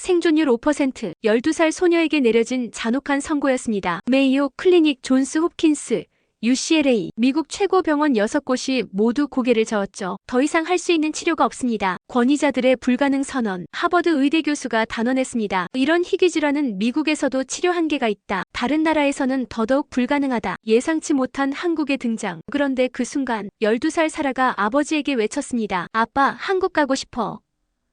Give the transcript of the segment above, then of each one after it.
생존율 5%, 12살 소녀에게 내려진 잔혹한 선고였습니다. 메이오 클리닉, 존스 홉킨스, UCLA, 미국 최고 병원 6곳이 모두 고개를 저었죠. 더 이상 할 수 있는 치료가 없습니다. 권위자들의 불가능 선언, 하버드 의대 교수가 단언했습니다. 이런 희귀 질환은 미국에서도 치료 한계가 있다. 다른 나라에서는 더더욱 불가능하다. 예상치 못한 한국의 등장. 그런데 그 순간 12살 사라가 아버지에게 외쳤습니다. 아빠, 한국 가고 싶어.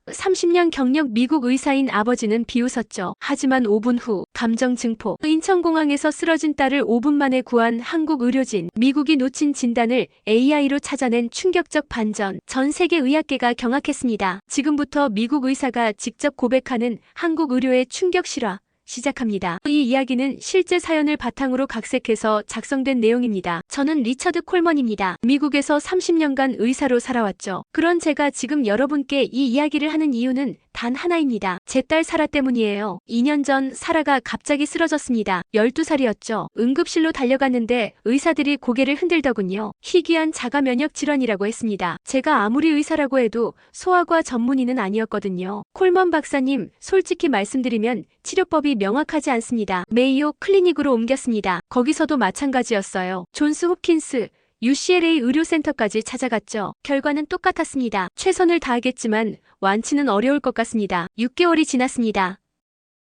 30년 경력 미국 의사인 아버지는 비웃었죠. 하지만 5분 후 감정 증폭. 인천공항에서 쓰러진 딸을 5분 만에 구한 한국 의료진. 미국이 놓친 진단을 AI로 찾아낸 충격적 반전. 전 세계 의학계가 경악했습니다. 지금부터 미국 의사가 직접 고백하는 한국 의료의 충격 실화 시작합니다. 이 이야기는 실제 사연을 바탕으로 각색해서 작성된 내용입니다. 저는 리처드 콜먼입니다. 미국에서 30년간 의사로 살아왔죠. 그런 제가 지금 여러분께 이 이야기를 하는 이유는 단 하나입니다. 제 딸 사라 때문이에요. 2년 전 사라가 갑자기 쓰러졌습니다. 12살이었죠. 응급실로 달려갔는데 의사들이 고개를 흔들더군요. 희귀한 자가 면역 질환이라고 했습니다. 제가 아무리 의사라고 해도 소아과 전문의는 아니었거든요. 콜먼 박사님, 솔직히 말씀드리면 치료법이 명확하지 않습니다. 메이오 클리닉으로 옮겼습니다. 거기서도 마찬가지였어요. 존스 홉킨스, UCLA 의료센터까지 찾아갔죠. 결과는 똑같았습니다. 최선을 다하겠지만 완치는 어려울 것 같습니다. 6개월이 지났습니다.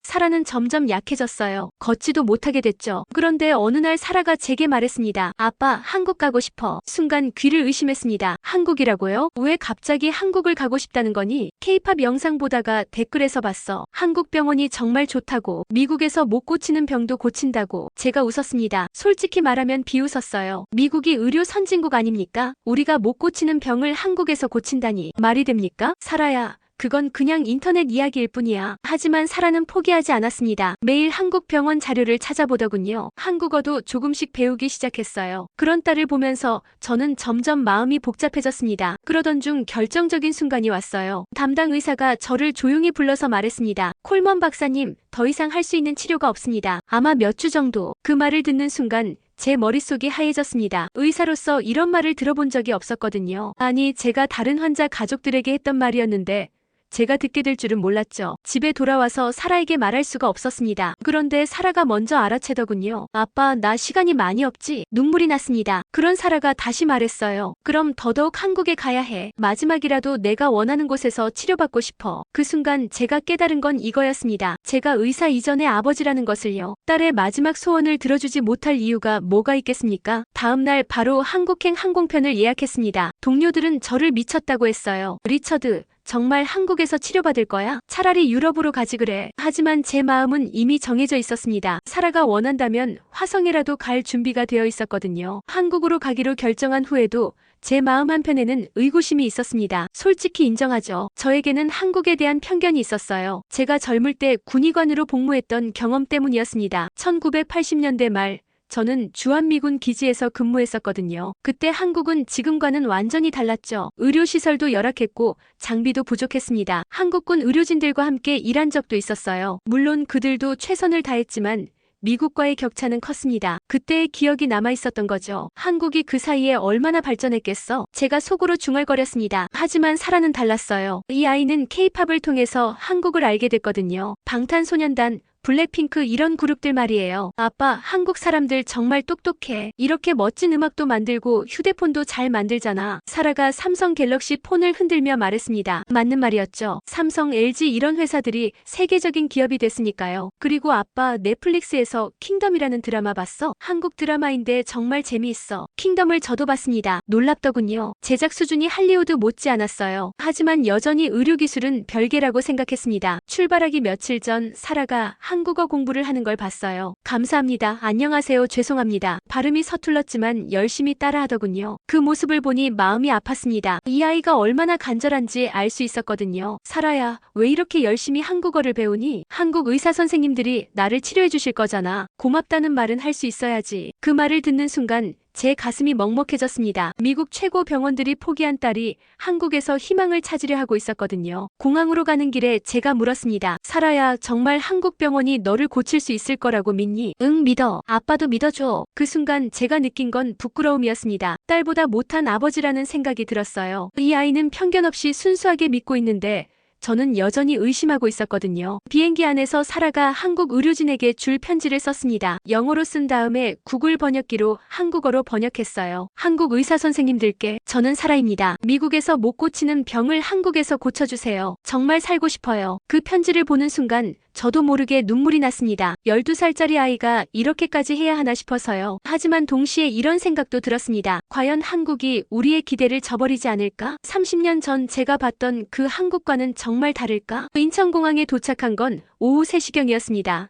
사라는 점점 약해졌어요. 걷지도 못하게 됐죠. 그런데 어느 날 사라가 제게 말했습니다. 아빠, 한국 가고 싶어. 순간 귀를 의심했습니다. 한국이라고요? 왜 갑자기 한국을 가고 싶다는 거니? K-팝 영상 보다가 댓글에서 봤어. 한국 병원이 정말 좋다고. 미국에서 못 고치는 병도 고친다고. 제가 웃었습니다. 솔직히 말하면 비웃었어요. 미국이 의료 선진국 아닙니까? 우리가 못 고치는 병을 한국에서 고친다니. 말이 됩니까? 사라야. 그건 그냥 인터넷 이야기일 뿐이야. 하지만 사라는 포기하지 않았습니다. 매일 한국 병원 자료를 찾아보더군요. 한국어도 조금씩 배우기 시작했어요. 그런 딸을 보면서 저는 점점 마음이 복잡해졌습니다. 그러던 중 결정적인 순간이 왔어요. 담당 의사가 저를 조용히 불러서 말했습니다. 콜먼 박사님, 더 이상 할 수 있는 치료가 없습니다. 아마 몇 주 정도. 그 말을 듣는 순간 제 머릿속이 하얘졌습니다. 의사로서 이런 말을 들어본 적이 없었거든요. 아니, 제가 다른 환자 가족들에게 했던 말이었는데 제가 듣게 될 줄은 몰랐죠. 집에 돌아와서 사라에게 말할 수가 없었습니다. 그런데 사라가 먼저 알아채더군요. 아빠, 나 시간이 많이 없지? 눈물이 났습니다. 그런 사라가 다시 말했어요. 그럼 더더욱 한국에 가야 해. 마지막이라도 내가 원하는 곳에서 치료받고 싶어. 그 순간 제가 깨달은 건 이거였습니다. 제가 의사 이전의 아버지라는 것을요. 딸의 마지막 소원을 들어주지 못할 이유가 뭐가 있겠습니까? 다음날 바로 한국행 항공편을 예약했습니다. 동료들은 저를 미쳤다고 했어요. 리처드, 정말 한국에서 치료받을 거야? 차라리 유럽으로 가지 그래. 하지만 제 마음은 이미 정해져 있었습니다. 사라가 원한다면 화성이라도 갈 준비가 되어 있었거든요. 한국으로 가기로 결정한 후에도 제 마음 한편에는 의구심이 있었습니다. 솔직히 인정하죠. 저에게는 한국에 대한 편견이 있었어요. 제가 젊을 때 군의관으로 복무했던 경험 때문이었습니다. 1980년대 말 저는 주한미군 기지에서 근무했었거든요. 그때 한국은 지금과는 완전히 달랐죠. 의료시설도 열악했고 장비도 부족했습니다. 한국군 의료진들과 함께 일한 적도 있었어요. 물론 그들도 최선을 다했지만 미국과의 격차는 컸습니다. 그때의 기억이 남아있었던 거죠. 한국이 그 사이에 얼마나 발전했겠어? 제가 속으로 중얼거렸습니다. 하지만 사라는 달랐어요. 이 아이는 K-팝을 통해서 한국을 알게 됐거든요. 방탄소년단, 블랙핑크 이런 그룹들 말이에요. 아빠, 한국 사람들 정말 똑똑해. 이렇게 멋진 음악도 만들고 휴대폰도 잘 만들잖아. 사라가 삼성 갤럭시 폰을 흔들며 말했습니다. 맞는 말이었죠. 삼성, LG 이런 회사들이 세계적인 기업이 됐으니까요. 그리고 아빠, 넷플릭스에서 킹덤이라는 드라마 봤어? 한국 드라마인데 정말 재미있어. 킹덤을 저도 봤습니다. 놀랍더군요. 제작 수준이 할리우드 못지 않았어요. 하지만 여전히 의료기술은 별개라고 생각했습니다. 출발하기 며칠 전 사라가 한국어 공부를 하는 걸 봤어요. 감사합니다. 안녕하세요. 죄송합니다. 발음이 서툴렀지만 열심히 따라하더군요. 그 모습을 보니 마음이 아팠습니다. 이 아이가 얼마나 간절한지 알 수 있었거든요. 사라야, 왜 이렇게 열심히 한국어를 배우니? 한국 의사 선생님들이 나를 치료해 주실 거잖아. 고맙다는 말은 할 수 있어야지. 그 말을 듣는 순간 제 가슴이 먹먹해졌습니다. 미국 최고 병원들이 포기한 딸이 한국에서 희망을 찾으려 하고 있었거든요. 공항으로 가는 길에 제가 물었습니다. 사라야, 정말 한국 병원이 너를 고칠 수 있을 거라고 믿니? 응, 믿어. 아빠도 믿어줘. 그 순간 제가 느낀 건 부끄러움이었습니다. 딸보다 못한 아버지라는 생각이 들었어요. 이 아이는 편견 없이 순수하게 믿고 있는데 저는 여전히 의심하고 있었거든요. 비행기 안에서 사라가 한국 의료진에게 줄 편지를 썼습니다. 영어로 쓴 다음에 구글 번역기로 한국어로 번역했어요. 한국 의사 선생님들께 저는 사라입니다. 미국에서 못 고치는 병을 한국에서 고쳐주세요. 정말 살고 싶어요. 그 편지를 보는 순간 저도 모르게 눈물이 났습니다. 12살짜리 아이가 이렇게까지 해야 하나 싶어서요. 하지만 동시에 이런 생각도 들었습니다. 과연 한국이 우리의 기대를 저버리지 않을까? 30년 전 제가 봤던 그 한국과는 정말 다를까? 인천공항에 도착한 건 오후 3시경이었습니다.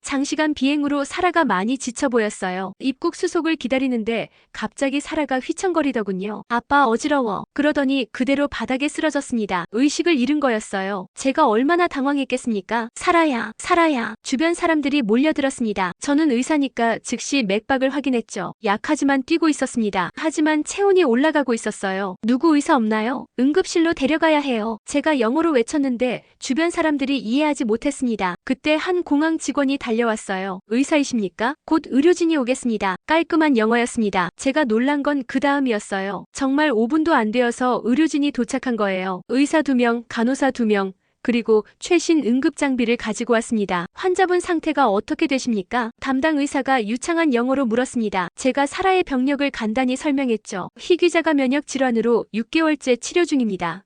장시간 비행으로 사라가 많이 지쳐 보였어요. 입국 수속을 기다리는데 갑자기 사라가 휘청거리더군요. 아빠 어지러워. 그러더니 그대로 바닥에 쓰러졌습니다. 의식을 잃은 거였어요. 제가 얼마나 당황했겠습니까? 사라야, 사라야. 주변 사람들이 몰려들었습니다. 저는 의사니까 즉시 맥박을 확인했죠. 약하지만 뛰고 있었습니다. 하지만 체온이 올라가고 있었어요. 누구 의사 없나요? 응급실로 데려가야 해요. 제가 영어로 외쳤는데 주변 사람들이 이해하지 못했습니다. 그때 한 공항 직원이 달려왔어요. 의사이십니까? 곧 의료진이 오겠습니다. 깔끔한 영어였습니다. 제가 놀란 건 그 다음이었어요. 정말 5분도 안 되어서 의료진이 도착한 거예요. 의사 2명, 간호사 2명, 그리고 최신 응급 장비를 가지고 왔습니다. 환자분 상태가 어떻게 되십니까? 담당 의사가 유창한 영어로 물었습니다. 제가 사라의 병력을 간단히 설명했죠. 희귀자가 면역 질환으로 6개월째 치료 중입니다.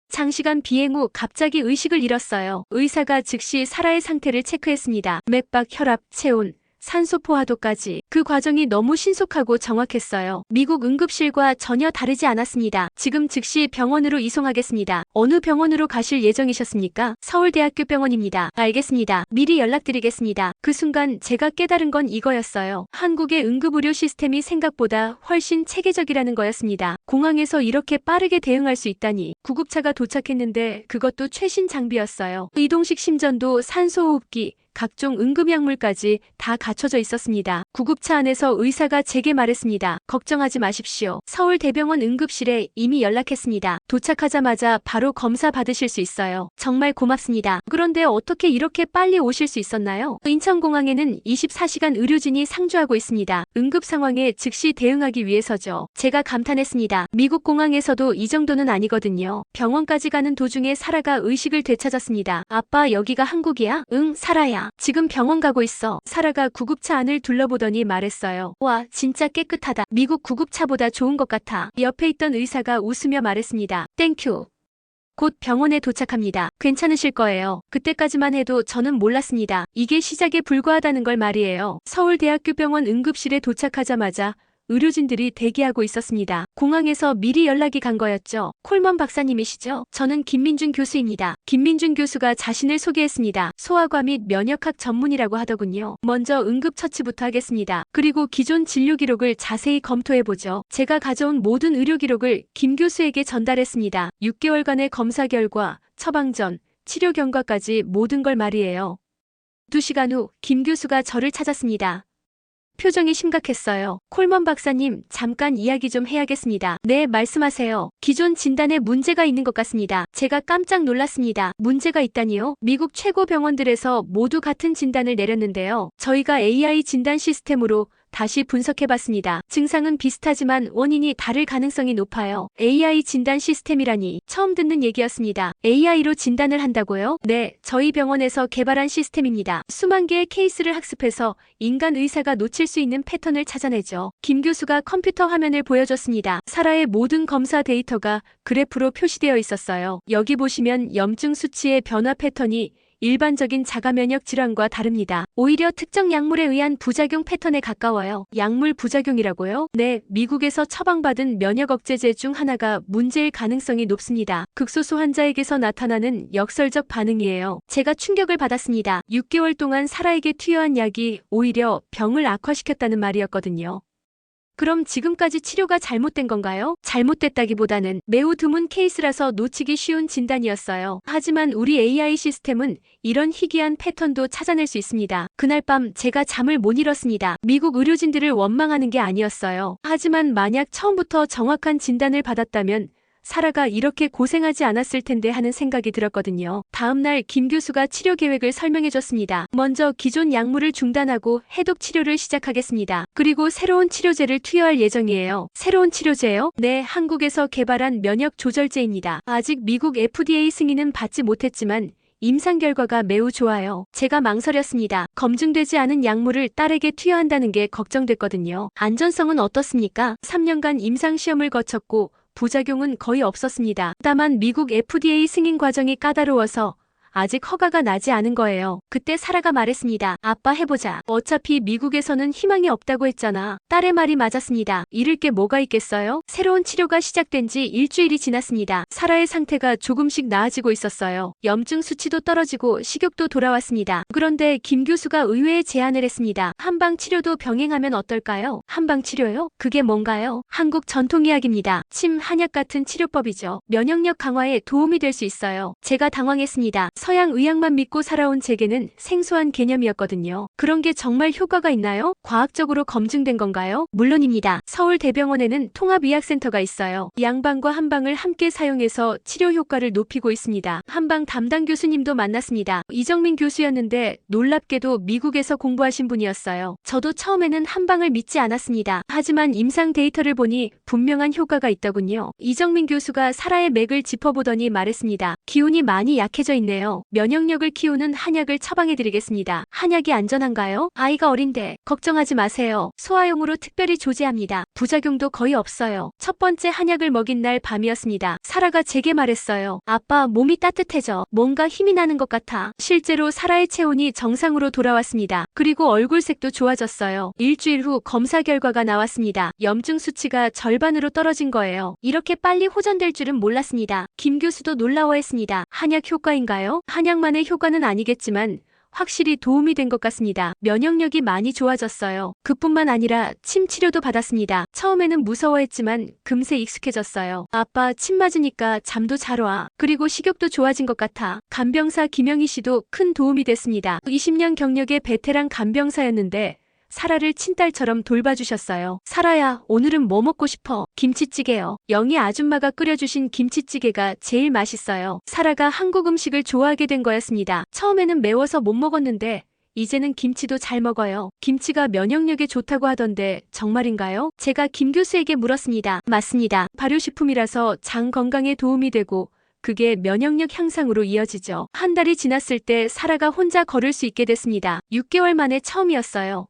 장시간 비행 후 갑자기 의식을 잃었어요. 의사가 즉시 사라의 상태를 체크했습니다. 맥박, 혈압, 체온, 산소 포화도까지. 그 과정이 너무 신속하고 정확했어요. 미국 응급실과 전혀 다르지 않았습니다. 지금 즉시 병원으로 이송하겠습니다. 어느 병원으로 가실 예정이셨습니까? 서울대학교 병원입니다. 알겠습니다. 미리 연락드리겠습니다. 그 순간 제가 깨달은 건 이거였어요. 한국의 응급의료 시스템이 생각보다 훨씬 체계적이라는 거였습니다. 공항에서 이렇게 빠르게 대응할 수 있다니. 구급차가 도착했는데 그것도 최신 장비였어요. 이동식 심전도 산소호흡기, 각종 응급약물까지 다 갖춰져 있었습니다. 구급차 안에서 의사가 제게 말했습니다. 걱정하지 마십시오. 서울대병원 응급실에 이미 연락했습니다. 도착하자마자 바로 검사 받으실 수 있어요. 정말 고맙습니다. 그런데 어떻게 이렇게 빨리 오실 수 있었나요? 인천공항에는 24시간 의료진이 상주하고 있습니다. 응급 상황에 즉시 대응하기 위해서죠. 제가 감탄했습니다. 미국 공항에서도 이 정도는 아니거든요. 병원까지 가는 도중에 사라가 의식을 되찾았습니다. 아빠 여기가 한국이야? 응, 사라야. 지금 병원 가고 있어. 사라가 구급차 안을 둘러보더니 말했어요. 와, 진짜 깨끗하다. 미국 구급차보다 좋은 것 같아. 옆에 있던 의사가 웃으며 말했습니다. 땡큐. 곧 병원에 도착합니다. 괜찮으실 거예요. 그때까지만 해도 저는 몰랐습니다. 이게 시작에 불과하다는 걸 말이에요. 서울대학교 병원 응급실에 도착하자마자 의료진들이 대기하고 있었습니다. 공항에서 미리 연락이 간 거였죠. 콜먼 박사님이시죠? 저는 김민준 교수입니다. 김민준 교수가 자신을 소개했습니다. 소아과 및 면역학 전문이라고 하더군요. 먼저 응급처치부터 하겠습니다. 그리고 기존 진료 기록을 자세히 검토해보죠. 제가 가져온 모든 의료 기록을 김 교수에게 전달했습니다. 6개월간의 검사 결과, 처방전, 치료 경과까지 모든 걸 말이에요. 2시간 후 김 교수가 저를 찾았습니다. 표정이 심각했어요. 콜먼 박사님, 잠깐 이야기 좀 해야겠습니다. 네, 말씀하세요. 기존 진단에 문제가 있는 것 같습니다. 제가 깜짝 놀랐습니다. 문제가 있다니요? 미국 최고 병원들에서 모두 같은 진단을 내렸는데요. 저희가 AI 진단 시스템으로 다시 분석해봤습니다. 증상은 비슷하지만 원인이 다를 가능성이 높아요. AI 진단 시스템이라니 처음 듣는 얘기였습니다. AI로 진단을 한다고요? 네, 저희 병원에서 개발한 시스템입니다. 수만 개의 케이스를 학습해서 인간 의사가 놓칠 수 있는 패턴을 찾아내죠. 김 교수가 컴퓨터 화면을 보여줬습니다. 사라의 모든 검사 데이터가 그래프로 표시되어 있었어요. 여기 보시면 염증 수치의 변화 패턴이 일반적인 자가면역 질환과 다릅니다. 오히려 특정 약물에 의한 부작용 패턴에 가까워요. 약물 부작용이라고요? 네, 미국에서 처방받은 면역 억제제 중 하나가 문제일 가능성이 높습니다. 극소수 환자에게서 나타나는 역설적 반응이에요. 제가 충격을 받았습니다. 6개월 동안 사라에게 투여한 약이 오히려 병을 악화시켰다는 말이었거든요. 그럼 지금까지 치료가 잘못된 건가요? 잘못됐다기보다는 매우 드문 케이스라서 놓치기 쉬운 진단이었어요. 하지만 우리 AI 시스템은 이런 희귀한 패턴도 찾아낼 수 있습니다. 그날 밤 제가 잠을 못 이뤘습니다. 미국 의료진들을 원망하는 게 아니었어요. 하지만 만약 처음부터 정확한 진단을 받았다면 사라가 이렇게 고생하지 않았을 텐데 하는 생각이 들었거든요. 다음날 김 교수가 치료 계획을 설명해줬습니다. 먼저 기존 약물을 중단하고 해독 치료를 시작하겠습니다. 그리고 새로운 치료제를 투여할 예정이에요. 새로운 치료제요? 네, 한국에서 개발한 면역 조절제입니다. 아직 미국 FDA 승인은 받지 못했지만 임상 결과가 매우 좋아요. 제가 망설였습니다. 검증되지 않은 약물을 딸에게 투여한다는 게 걱정됐거든요. 안전성은 어떻습니까? 3년간 임상 시험을 거쳤고 부작용은 거의 없었습니다. 다만 미국 FDA 승인 과정이 까다로워서 아직 허가가 나지 않은 거예요. 그때 사라가 말했습니다. 아빠 해보자. 어차피 미국에서는 희망이 없다고 했잖아. 딸의 말이 맞았습니다. 잃을 게 뭐가 있겠어요? 새로운 치료가 시작된 지 일주일이 지났습니다. 사라의 상태가 조금씩 나아지고 있었어요. 염증 수치도 떨어지고 식욕도 돌아왔습니다. 그런데 김 교수가 의외의 제안을 했습니다. 한방 치료도 병행하면 어떨까요? 한방 치료요? 그게 뭔가요? 한국 전통의학입니다. 침, 한약 같은 치료법이죠. 면역력 강화에 도움이 될 수 있어요. 제가 당황했습니다. 서양 의학만 믿고 살아온 제게는 생소한 개념이었거든요. 그런 게 정말 효과가 있나요? 과학적으로 검증된 건가요? 물론입니다. 서울대병원에는 통합의학센터가 있어요. 양방과 한방을 함께 사용해서 치료 효과를 높이고 있습니다. 한방 담당 교수님도 만났습니다. 이정민 교수였는데 놀랍게도 미국에서 공부하신 분이었어요. 저도 처음에는 한방을 믿지 않았습니다. 하지만 임상 데이터를 보니 분명한 효과가 있더군요. 이정민 교수가 사라의 맥을 짚어보더니 말했습니다. 기운이 많이 약해져 있네요. 면역력을 키우는 한약을 처방해드리겠습니다. 한약이 안전한가요? 아이가 어린데 걱정하지 마세요. 소아용으로 특별히 조제합니다. 부작용도 거의 없어요. 첫 번째 한약을 먹인 날 밤이었습니다. 사라가 제게 말했어요. 아빠, 몸이 따뜻해져. 뭔가 힘이 나는 것 같아. 실제로 사라의 체온이 정상으로 돌아왔습니다. 그리고 얼굴색도 좋아졌어요. 일주일 후 검사 결과가 나왔습니다. 염증 수치가 절반으로 떨어진 거예요. 이렇게 빨리 호전될 줄은 몰랐습니다. 김 교수도 놀라워했습니다. 한약 효과인가요? 한약만의 효과는 아니겠지만 확실히 도움이 된 것 같습니다. 면역력이 많이 좋아졌어요. 그뿐만 아니라 침 치료도 받았습니다. 처음에는 무서워했지만 금세 익숙해졌어요. 아빠, 침 맞으니까 잠도 잘 와. 그리고 식욕도 좋아진 것 같아. 간병사 김영희 씨도 큰 도움이 됐습니다. 20년 경력의 베테랑 간병사였는데 사라를 친딸처럼 돌봐주셨어요. 사라야, 오늘은 뭐 먹고 싶어? 김치찌개요. 영희 아줌마가 끓여주신 김치찌개가 제일 맛있어요. 사라가 한국 음식을 좋아하게 된 거였습니다. 처음에는 매워서 못 먹었는데 이제는 김치도 잘 먹어요. 김치가 면역력에 좋다고 하던데 정말인가요? 제가 김 교수에게 물었습니다. 맞습니다. 발효식품이라서 장 건강에 도움이 되고 그게 면역력 향상으로 이어지죠. 한 달이 지났을 때 사라가 혼자 걸을 수 있게 됐습니다. 6개월 만에 처음이었어요.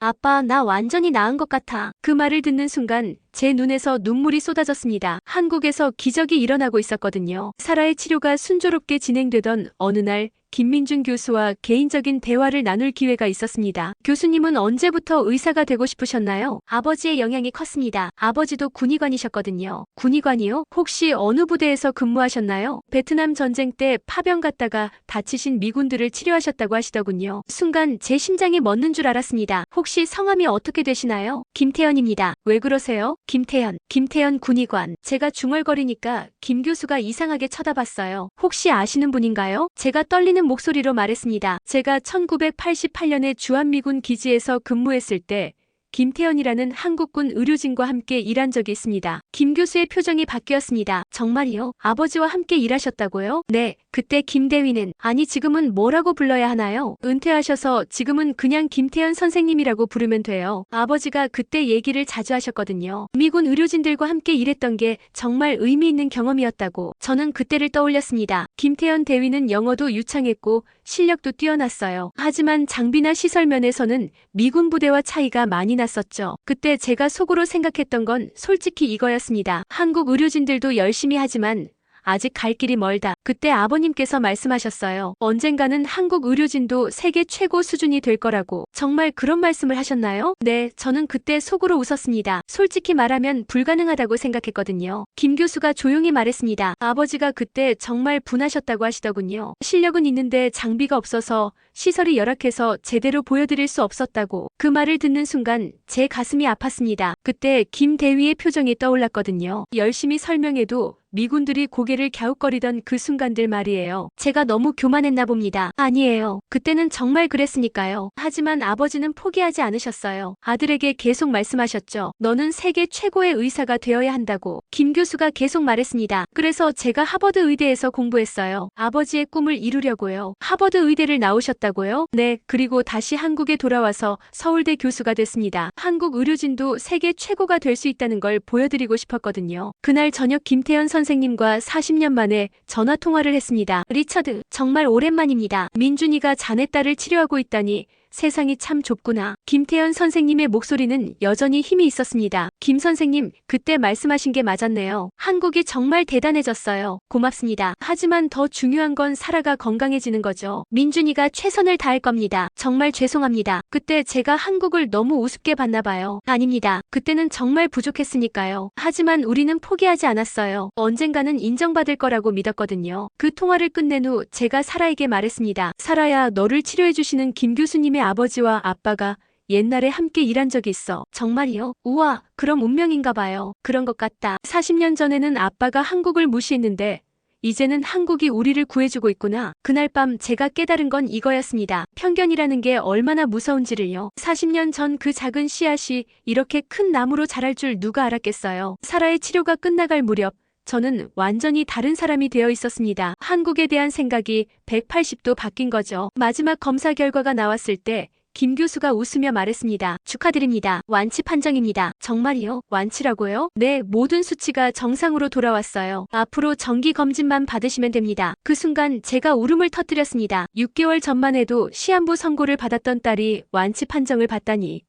아빠, 나 완전히 나은 것 같아. 그 말을 듣는 순간 제 눈에서 눈물이 쏟아졌습니다. 한국에서 기적이 일어나고 있었거든요. 사라의 치료가 순조롭게 진행되던 어느 날 김민준 교수와 개인적인 대화를 나눌 기회가 있었습니다. 교수님은 언제부터 의사가 되고 싶으셨나요? 아버지의 영향이 컸습니다. 아버지도 군의관이셨거든요. 군의관이요? 혹시 어느 부대에서 근무하셨나요? 베트남 전쟁 때 파병 갔다가 다치신 미군들을 치료하셨다고 하시더군요. 순간 제 심장이 멎는 줄 알았습니다. 혹시 성함이 어떻게 되시나요? 김태현입니다. 왜 그러세요? 김태현 군의관. 제가 중얼거리니까 김 교수가 이상하게 쳐다봤어요. 혹시 아시는 분인가요? 제가 떨리는 목소리로 말했습니다. 제가 1988년에 주한미군 기지에서 근무했을 때 김태현이라는 한국군 의료진과 함께 일한 적이 있습니다. 김 교수의 표정이 바뀌었습니다. 정말이요? 아버지와 함께 일하셨다고요? 네. 그때 김대위는, 아니 지금은 뭐라고 불러야 하나요? 은퇴하셔서 지금은 그냥 김태현 선생님이라고 부르면 돼요. 아버지가 그때 얘기를 자주 하셨거든요. 미군 의료진들과 함께 일했던 게 정말 의미 있는 경험이었다고. 저는 그때를 떠올렸습니다. 김태현 대위는 영어도 유창했고 실력도 뛰어났어요. 하지만 장비나 시설 면에서는 미군 부대와 차이가 많이 났었죠. 그때 제가 속으로 생각했던 건 솔직히 이거였습니다. 한국 의료진들도 열심히 하지만 아직 갈 길이 멀다. 그때 아버님께서 말씀하셨어요. 언젠가는 한국 의료진도 세계 최고 수준이 될 거라고. 정말 그런 말씀을 하셨나요? 네, 저는 그때 속으로 웃었습니다. 솔직히 말하면 불가능하다고 생각했거든요. 김 교수가 조용히 말했습니다. 아버지가 그때 정말 분하셨다고 하시더군요. 실력은 있는데 장비가 없어서 시설이 열악해서 제대로 보여드릴 수 없었다고. 그 말을 듣는 순간 제 가슴이 아팠습니다. 그때 김 대위의 표정이 떠올랐거든요. 열심히 설명해도 미군들이 고개를 갸웃거리던 그 순간들 말이에요. 제가 너무 교만했나 봅니다. 아니에요. 그때는 정말 그랬으니까요. 하지만 아버지는 포기하지 않으셨어요. 아들에게 계속 말씀하셨죠. 너는 세계 최고의 의사가 되어야 한다고. 김 교수가 계속 말했습니다. 그래서 제가 하버드 의대에서 공부했어요. 아버지의 꿈을 이루려고요. 하버드 의대를 나오셨다고요? 네, 그리고 다시 한국에 돌아와서 서울대 교수가 됐습니다. 한국 의료진도 세계 최고가 될 수 있다는 걸 보여드리고 싶었거든요. 그날 저녁 김태현 선생님과 40년 만에 전화 통화를 했습니다. 리처드, 정말 오랜만입니다. 민준이가 자네 딸을 치료하고 있다니 세상이 참 좁구나. 김태현 선생님의 목소리는 여전히 힘이 있었습니다. 김 선생님, 그때 말씀하신 게 맞았네요. 한국이 정말 대단해졌어요. 고맙습니다. 하지만 더 중요한 건 사라가 건강해지는 거죠. 민준이가 최선을 다할 겁니다. 정말 죄송합니다. 그때 제가 한국을 너무 우습게 봤나 봐요. 아닙니다. 그때는 정말 부족했으니까요. 하지만 우리는 포기하지 않았어요. 언젠가는 인정받을 거라고 믿었거든요. 그 통화를 끝낸 후 제가 사라에게 말했습니다. 사라야, 너를 치료해주시는 김 교수님의 아버지와 아빠가 옛날에 함께 일한 적이 있어. 정말이요? 우와, 그럼 운명인가 봐요. 그런 것 같다. 40년 전에는 아빠가 한국을 무시했는데 이제는 한국이 우리를 구해주고 있구나. 그날 밤 제가 깨달은 건 이거였습니다. 편견이라는 게 얼마나 무서운지를요. 40년 전 그 작은 씨앗이 이렇게 큰 나무로 자랄 줄 누가 알았겠어요. 사라의 치료가 끝나갈 무렵 저는 완전히 다른 사람이 되어 있었습니다. 한국에 대한 생각이 180도 바뀐 거죠. 마지막 검사 결과가 나왔을 때 김 교수가 웃으며 말했습니다. 축하드립니다. 완치 판정입니다. 정말이요? 완치라고요? 네, 모든 수치가 정상으로 돌아왔어요. 앞으로 정기 검진만 받으시면 됩니다. 그 순간 제가 울음을 터뜨렸습니다. 6개월 전만 해도 시한부 선고를 받았던 딸이 완치 판정을 받다니.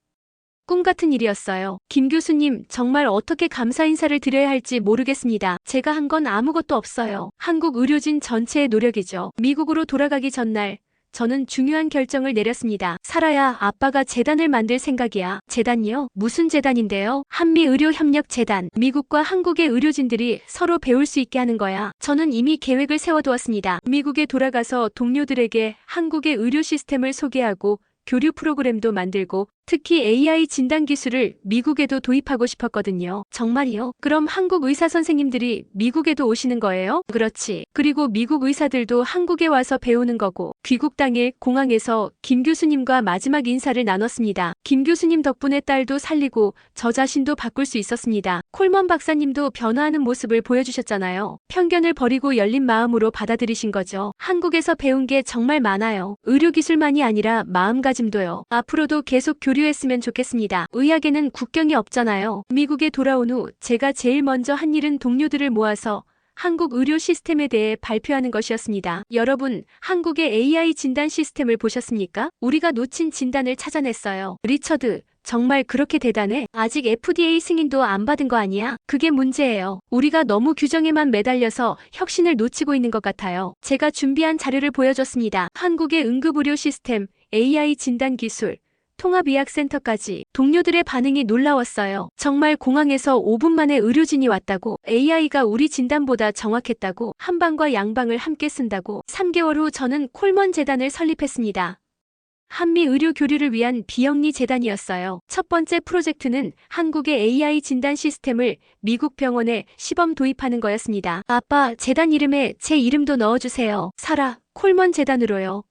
꿈 같은 일이었어요. 김 교수님, 정말 어떻게 감사 인사를 드려야 할지 모르겠습니다. 제가 한 건 아무것도 없어요. 한국 의료진 전체의 노력이죠. 미국으로 돌아가기 전날 저는 중요한 결정을 내렸습니다. 사라야, 아빠가 재단을 만들 생각이야. 재단이요? 무슨 재단인데요? 한미의료협력재단. 미국과 한국의 의료진들이 서로 배울 수 있게 하는 거야. 저는 이미 계획을 세워두었습니다. 미국에 돌아가서 동료들에게 한국의 의료 시스템을 소개하고 교류 프로그램도 만들고 특히 AI 진단 기술을 미국에도 도입하고 싶었거든요. 정말이요? 그럼 한국 의사 선생님들이 미국에도 오시는 거예요? 그렇지. 그리고 미국 의사들도 한국에 와서 배우는 거고. 귀국 당일 공항에서 김 교수님과 마지막 인사를 나눴습니다. 김 교수님 덕분에 딸도 살리고 저 자신도 바꿀 수 있었습니다. 콜먼 박사님도 변화하는 모습을 보여주셨잖아요. 편견을 버리고 열린 마음으로 받아들이신 거죠. 한국에서 배운 게 정말 많아요. 의료기술만이 아니라 마음가짐도요. 앞으로도 계속 교류했으면 좋겠습니다. 의학에는 국경이 없잖아요. 미국에 돌아온 후 제가 제일 먼저 한 일은 동료들을 모아서 한국 의료 시스템에 대해 발표하는 것이었습니다. 여러분, 한국의 AI 진단 시스템을 보셨습니까? 우리가 놓친 진단을 찾아냈어요. 리처드, 정말 그렇게 대단해? 아직 FDA 승인도 안 받은 거 아니야? 그게 문제예요. 우리가 너무 규정에만 매달려서 혁신을 놓치고 있는 것 같아요. 제가 준비한 자료를 보여줬습니다. 한국의 응급의료 시스템, AI 진단 기술, 통합의학센터까지. 동료들의 반응이 놀라웠어요. 정말 공항에서 5분 만에 의료진이 왔다고, AI가 우리 진단보다 정확했다고, 한방과 양방을 함께 쓴다고. 3개월 후 저는 콜먼 재단을 설립했습니다. 한미 의료 교류를 위한 비영리 재단이었어요. 첫 번째 프로젝트는 한국의 AI 진단 시스템을 미국 병원에 시범 도입하는 거였습니다. 아빠, 재단 이름에 제 이름도 넣어주세요. 사라, 콜먼 재단으로요.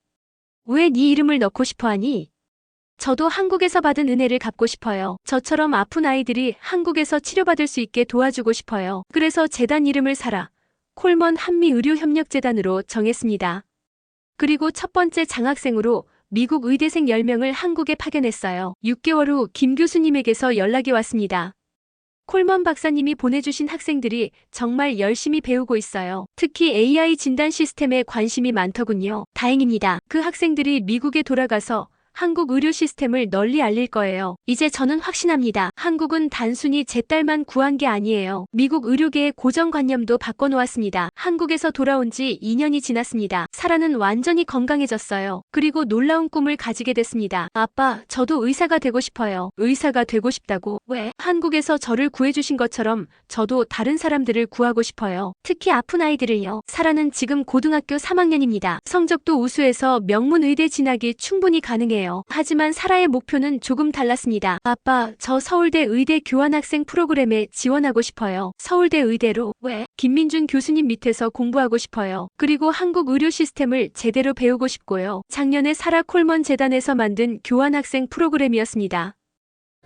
왜 네 이름을 넣고 싶어 하니? 저도 한국에서 받은 은혜를 갚고 싶어요. 저처럼 아픈 아이들이 한국에서 치료받을 수 있게 도와주고 싶어요. 그래서 재단 이름을 사라, 콜먼 한미의료협력재단으로 정했습니다. 그리고 첫 번째 장학생으로 미국 의대생 10명을 한국에 파견했어요. 6개월 후 김 교수님에게서 연락이 왔습니다. 콜먼 박사님이 보내주신 학생들이 정말 열심히 배우고 있어요. 특히 AI 진단 시스템에 관심이 많더군요. 다행입니다. 그 학생들이 미국에 돌아가서 한국 의료 시스템을 널리 알릴 거예요. 이제 저는 확신합니다. 한국은 단순히 제 딸만 구한 게 아니에요. 미국 의료계의 고정관념도 바꿔놓았습니다. 한국에서 돌아온 지 2년이 지났습니다. 사라는 완전히 건강해졌어요. 그리고 놀라운 꿈을 가지게 됐습니다. 아빠, 저도 의사가 되고 싶어요. 의사가 되고 싶다고? 왜? 한국에서 저를 구해주신 것처럼 저도 다른 사람들을 구하고 싶어요. 특히 아픈 아이들을요. 사라는 지금 고등학교 3학년입니다. 성적도 우수해서 명문의대 진학이 충분히 가능해요. 있네요. 하지만 사라의 목표는 조금 달랐습니다. 아빠, 저 서울대 의대 교환학생 프로그램에 지원하고 싶어요. 서울대 의대로? 왜? 김민준 교수님 밑에서 공부하고 싶어요. 그리고 한국 의료 시스템을 제대로 배우고 싶고요. 작년에 사라 콜먼 재단에서 만든 교환학생 프로그램이었습니다.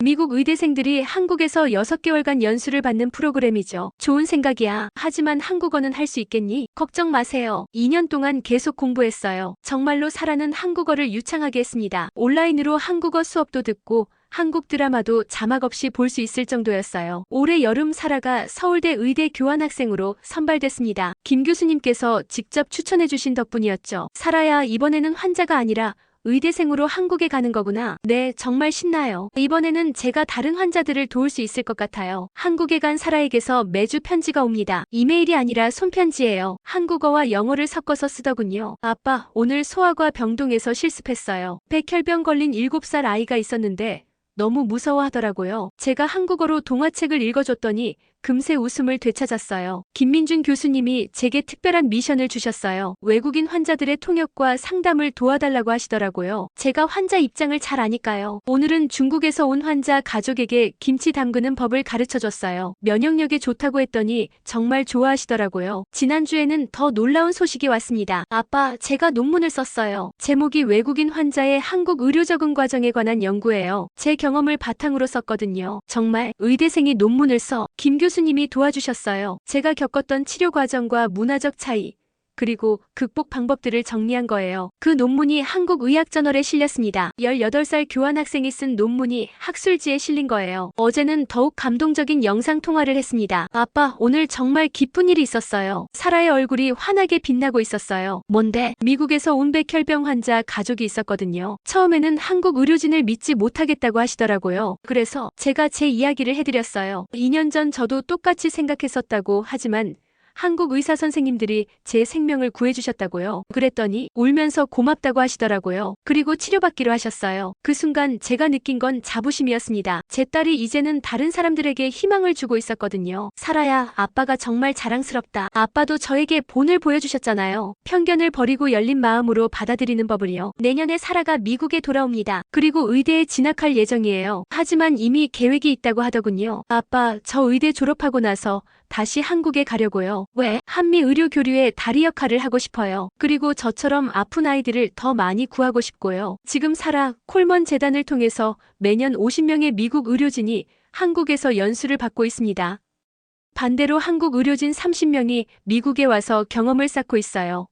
미국 의대생들이 한국에서 6개월간 연수를 받는 프로그램이죠. 좋은 생각이야. 하지만 한국어는 할 수 있겠니? 걱정 마세요. 2년 동안 계속 공부했어요. 정말로 사라는 한국어를 유창하게 했습니다. 온라인으로 한국어 수업도 듣고 한국 드라마도 자막 없이 볼 수 있을 정도였어요. 올해 여름 사라가 서울대 의대 교환학생으로 선발됐습니다. 김 교수님께서 직접 추천해주신 덕분이었죠. 사라야, 이번에는 환자가 아니라 의대생으로 한국에 가는 거구나. 네, 정말 신나요. 이번에는 제가 다른 환자들을 도울 수 있을 것 같아요. 한국에 간 사라에게서 매주 편지가 옵니다. 이메일이 아니라 손편지예요. 한국어와 영어를 섞어서 쓰더군요. 아빠, 오늘 소아과 병동에서 실습했어요. 백혈병 걸린 7살 아이가 있었는데 너무 무서워하더라고요. 제가 한국어로 동화책을 읽어줬더니 금세 웃음을 되찾았어요. 김민준 교수님이 제게 특별한 미션을 주셨어요. 외국인 환자들의 통역과 상담을 도와달라고 하시더라고요. 제가 환자 입장을 잘 아니까요. 오늘은 중국에서 온 환자 가족에게 김치 담그는 법을 가르쳐줬어요. 면역력에 좋다고 했더니 정말 좋아하시더라고요. 지난주에는 더 놀라운 소식이 왔습니다. 아빠, 제가 논문을 썼어요. 제목이 외국인 환자의 한국 의료 적응 과정에 관한 연구예요. 제 경험을 바탕으로 썼거든요. 정말 의대생이 논문을 써. 김 교수님이 도와주셨어요. 제가 겪었던 치료 과정과 문화적 차이, 그리고 극복 방법들을 정리한 거예요. 그 논문이 한국의학저널에 실렸습니다. 18살 교환학생이 쓴 논문이 학술지에 실린 거예요. 어제는 더욱 감동적인 영상통화를 했습니다. 아빠, 오늘 정말 기쁜 일이 있었어요. 사라의 얼굴이 환하게 빛나고 있었어요. 뭔데? 미국에서 온 백혈병 환자 가족이 있었거든요. 처음에는 한국 의료진을 믿지 못하겠다고 하시더라고요. 그래서 제가 제 이야기를 해드렸어요. 2년 전 저도 똑같이 생각했었다고. 하지만 한국 의사 선생님들이 제 생명을 구해주셨다고요. 그랬더니 울면서 고맙다고 하시더라고요. 그리고 치료받기로 하셨어요. 그 순간 제가 느낀 건 자부심이었습니다. 제 딸이 이제는 다른 사람들에게 희망을 주고 있었거든요. 사라야, 아빠가 정말 자랑스럽다. 아빠도 저에게 본을 보여주셨잖아요. 편견을 버리고 열린 마음으로 받아들이는 법을요. 내년에 사라가 미국에 돌아옵니다. 그리고 의대에 진학할 예정이에요. 하지만 이미 계획이 있다고 하더군요. 아빠, 저 의대 졸업하고 나서 다시 한국에 가려고요. 왜? 한미 의료 교류의 다리 역할을 하고 싶어요. 그리고 저처럼 아픈 아이들을 더 많이 구하고 싶고요. 지금 사라 콜먼 재단을 통해서 매년 50명의 미국 의료진이 한국에서 연수를 받고 있습니다. 반대로 한국 의료진 30명이 미국에 와서 경험을 쌓고 있어요.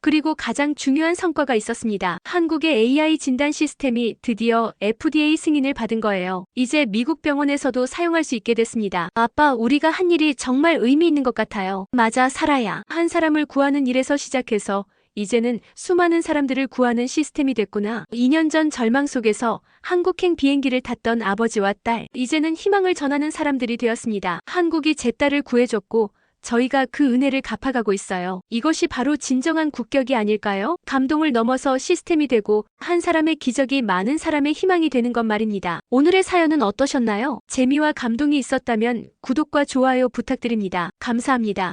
그리고 가장 중요한 성과가 있었습니다. 한국의 AI 진단 시스템이 드디어 FDA 승인을 받은 거예요. 이제 미국 병원에서도 사용할 수 있게 됐습니다. 아빠, 우리가 한 일이 정말 의미 있는 것 같아요. 맞아, 사라야. 한 사람을 구하는 일에서 시작해서 이제는 수많은 사람들을 구하는 시스템이 됐구나. 2년 전 절망 속에서 한국행 비행기를 탔던 아버지와 딸, 이제는 희망을 전하는 사람들이 되었습니다. 한국이 제 딸을 구해줬고 저희가 그 은혜를 갚아가고 있어요. 이것이 바로 진정한 국격이 아닐까요? 감동을 넘어서 시스템이 되고 한 사람의 기적이 많은 사람의 희망이 되는 것 말입니다. 오늘의 사연은 어떠셨나요? 재미와 감동이 있었다면 구독과 좋아요 부탁드립니다. 감사합니다.